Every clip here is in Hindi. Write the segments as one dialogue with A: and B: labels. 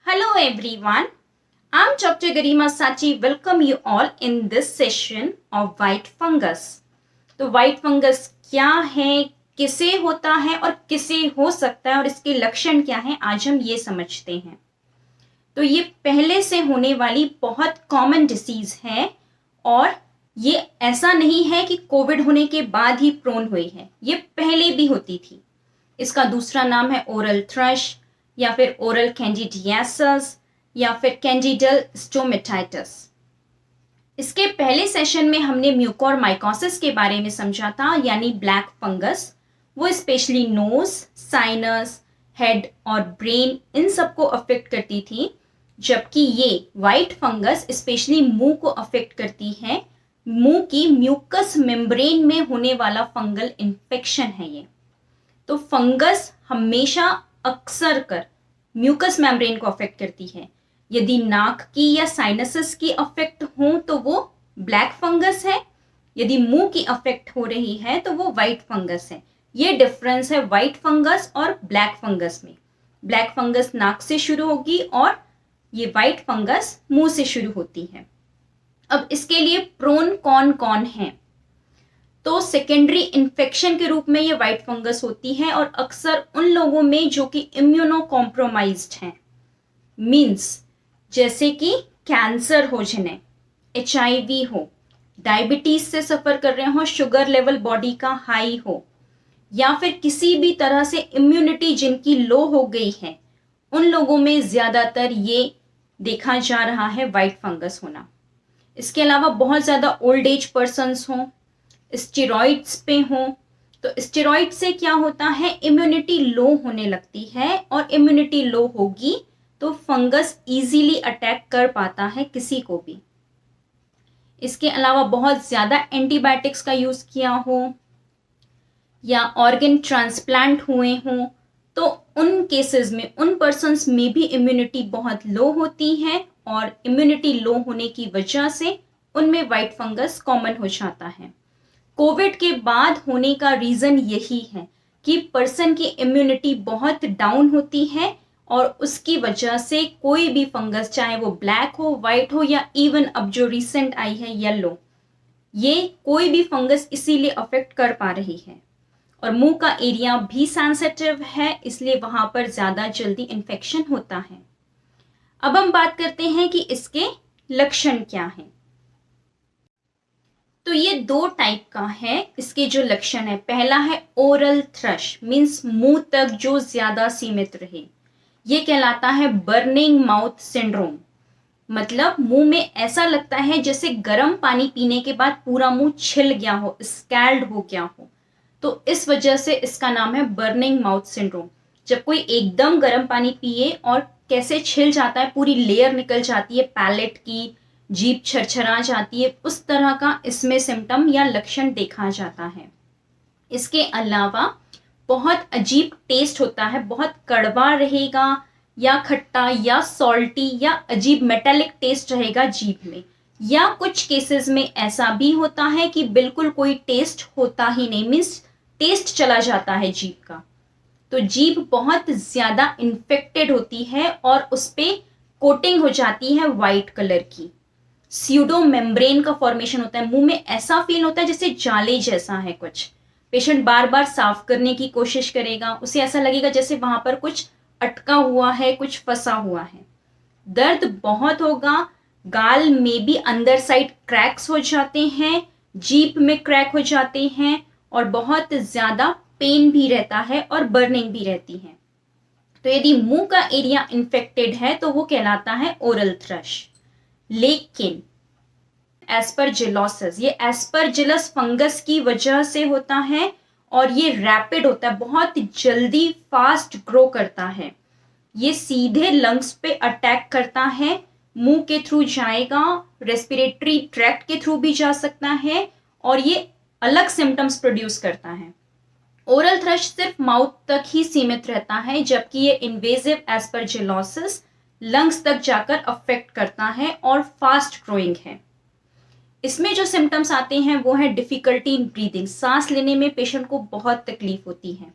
A: Hello everyone, I'm Dr. Garima Sachi. Welcome you all in this session of white fungus. तो white fungus क्या है, किसे होता है और किसे हो सकता है और इसके लक्षण क्या हैं, आज हम ये समझते हैं। तो ये पहले से होने वाली बहुत कॉमन डिसीज है और ये ऐसा नहीं है कि कोविड होने के बाद ही प्रोन हुई है, ये पहले भी होती थी। इसका दूसरा नाम है ओरल थ्रश या फिर ओरल कैंडिडियासिस या फिर कैंडिडल स्टोमेटाइटिस। इसके पहले सेशन में हमने म्यूकोरमाइकोसिस के बारे में समझा था, यानी ब्लैक फंगस। वो स्पेशली नोज, साइनस, हेड और ब्रेन इन सबको अफेक्ट करती थी, जबकि ये वाइट फंगस स्पेशली मुंह को अफेक्ट करती है। मुंह की म्यूकस मेम्ब्रेन में होने वाला फंगल इन्फेक्शन है ये। तो फंगस हमेशा अक्सर कर म्यूकस मेम्ब्रेन को अफेक्ट करती है। यदि नाक की या साइनसेस की अफेक्ट हो तो वो ब्लैक फंगस है, यदि मुंह की अफेक्ट हो रही है तो वो वाइट फंगस है। ये डिफरेंस है वाइट फंगस और ब्लैक फंगस में। ब्लैक फंगस नाक से शुरू होगी और ये वाइट फंगस मुंह से शुरू होती है। अब इसके लिए प्रोन कौन कौन है? तो सेकेंडरी इन्फेक्शन के रूप में ये वाइट फंगस होती है और अक्सर उन लोगों में जो कि इम्यूनो कॉम्प्रोमाइज्ड हैं, मीन्स जैसे कि कैंसर हो जिन्हें, HIV हो, डायबिटीज से सफर कर रहे हो, शुगर लेवल बॉडी का हाई हो, या फिर किसी भी तरह से इम्यूनिटी जिनकी लो हो गई है, उन लोगों में ज्यादातर ये देखा जा रहा है वाइट फंगस होना। इसके अलावा बहुत ज्यादा ओल्ड एज पर्सन्स हों, स्टेरॉइड्स पे हों, तो स्टेरॉइड से क्या होता है, इम्यूनिटी लो होने लगती है और इम्यूनिटी लो होगी तो फंगस इजीली अटैक कर पाता है किसी को भी। इसके अलावा बहुत ज्यादा एंटीबायोटिक्स का यूज किया हो या ऑर्गन ट्रांसप्लांट हुए हों, तो उन केसेस में, उन पर्सन्स में भी इम्यूनिटी बहुत लो होती है और इम्यूनिटी लो होने की वजह से उनमें वाइट फंगस कॉमन हो जाता है। कोविड के बाद होने का रीजन यही है कि पर्सन की इम्यूनिटी बहुत डाउन होती है और उसकी वजह से कोई भी फंगस, चाहे वो ब्लैक हो, वाइट हो या इवन अब जो रिसेंट आई है येलो, ये कोई भी फंगस इसीलिए अफेक्ट कर पा रही है। और मुंह का एरिया भी सेंसिटिव है, इसलिए वहां पर ज्यादा जल्दी इन्फेक्शन होता है। अब हम बात करते हैं कि इसके लक्षण क्या हैं। तो ये दो टाइप का है इसके जो लक्षण है। पहला है ओरल थ्रश, मीन्स मुंह तक जो ज्यादा सीमित रहे, ये कहलाता है बर्निंग माउथ सिंड्रोम। मतलब मुंह में ऐसा लगता है जैसे गर्म पानी पीने के बाद पूरा मुंह छिल गया हो, स्कैल्ड हो गया हो, तो इस वजह से इसका नाम है बर्निंग माउथ सिंड्रोम। जब कोई एकदम गर्म पानी पिए और कैसे छिल जाता है, पूरी लेयर निकल जाती है पैलेट की, जीभ छरछरा जाती है, उस तरह का इसमें सिम्टम या लक्षण देखा जाता है। इसके अलावा बहुत अजीब टेस्ट होता है, बहुत कड़वा रहेगा या खट्टा या सॉल्टी या अजीब मेटालिक टेस्ट रहेगा जीभ में, या कुछ केसेस में ऐसा भी होता है कि बिल्कुल कोई टेस्ट होता ही नहीं, मीन्स टेस्ट चला जाता है जीभ का। तो जीभ बहुत ज्यादा इन्फेक्टेड होती है और उस पे कोटिंग हो जाती है वाइट कलर की, स्यूडो मेम्ब्रेन का फॉर्मेशन होता है। मुंह में ऐसा फील होता है जैसे जाले जैसा है कुछ। पेशेंट बार बार साफ करने की कोशिश करेगा, उसे ऐसा लगेगा जैसे वहां पर कुछ अटका हुआ है, कुछ फंसा हुआ है। दर्द बहुत होगा, गाल में भी अंदर साइड क्रैक्स हो जाते हैं, जीभ में क्रैक हो जाते हैं और बहुत ज्यादा पेन भी रहता है और बर्निंग भी रहती है। तो यदि मुंह का एरिया इन्फेक्टेड है तो वो कहलाता है ओरल थ्रश। लेकिन एस्परजिलोसिस, ये एस्परजिलस फंगस की वजह से होता है और ये रैपिड होता है, बहुत जल्दी फास्ट ग्रो करता है। ये सीधे लंग्स पे अटैक करता है, मुंह के थ्रू जाएगा, रेस्पिरेटरी ट्रैक्ट के थ्रू भी जा सकता है और ये अलग सिम्टम्स प्रोड्यूस करता है। ओरल थ्रश सिर्फ माउथ तक ही सीमित रहता है, जबकि ये इन्वेजिव एस्परजिलोसिस लंग्स तक जाकर अफेक्ट करता है और फास्ट ग्रोइंग है। इसमें जो सिम्टम्स आते हैं वो है डिफिकल्टी इन ब्रीदिंग, सांस लेने में पेशेंट को बहुत तकलीफ होती है।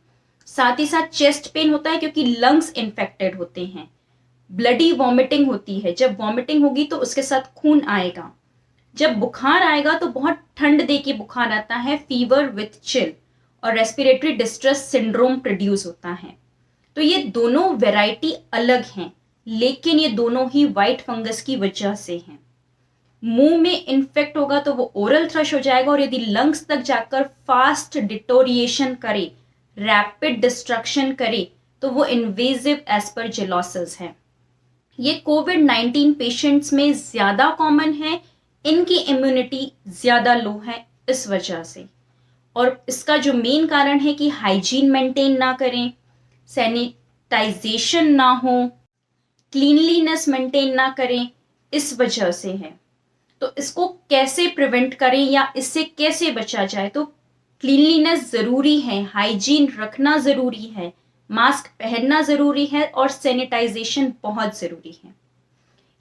A: साथ ही साथ चेस्ट पेन होता है क्योंकि लंग्स इन्फेक्टेड होते हैं। ब्लडी वॉमिटिंग होती है, जब वॉमिटिंग होगी तो उसके साथ खून आएगा। जब बुखार आएगा तो बहुत ठंड दे के बुखार आता है, फीवर विथ चिल, और रेस्पिरेटरी डिस्ट्रेस सिंड्रोम प्रोड्यूस होता है। तो ये दोनों वैरायटी अलग हैं, लेकिन ये दोनों ही वाइट फंगस की वजह से हैं। मुंह में इन्फेक्ट होगा तो वो ओरल थ्रश हो जाएगा, और यदि लंग्स तक जाकर फास्ट डिटोरिएशन करे, रैपिड डिस्ट्रक्शन करे, तो वो इन्वेजिव एस्परजिलोसिस है। ये कोविड-19 पेशेंट्स में ज्यादा कॉमन है, इनकी इम्यूनिटी ज्यादा लो है इस वजह से। और इसका जो मेन कारण है कि हाइजीन मेंटेन ना करें, सैनिटाइजेशन ना हो, क्लीनलीनेस मेंटेन ना करें, इस वजह से है। तो इसको कैसे प्रिवेंट करें या इससे कैसे बचा जाए? तो क्लीनलीनेस ज़रूरी है, हाइजीन रखना ज़रूरी है, मास्क पहनना ज़रूरी है, और सैनिटाइजेशन बहुत ज़रूरी है।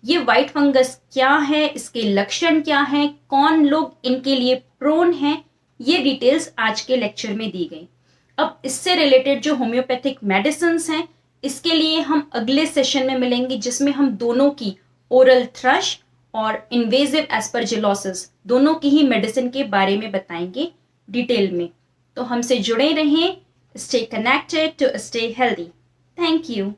A: ये वाइट फंगस क्या है, इसके लक्षण क्या हैं, कौन लोग इनके लिए प्रोन हैं, ये डिटेल्स आज के लेक्चर में दी गई। अब इससे रिलेटेड जो होम्योपैथिक मेडिसिन्स हैं, इसके लिए हम अगले सेशन में मिलेंगे, जिसमें हम दोनों की ओरल थ्रश और इन्वेजिव एस्परजिलोसिस दोनों की ही मेडिसिन के बारे में बताएंगे डिटेल में। तो हमसे जुड़े रहें, stay connected to stay healthy. Thank you.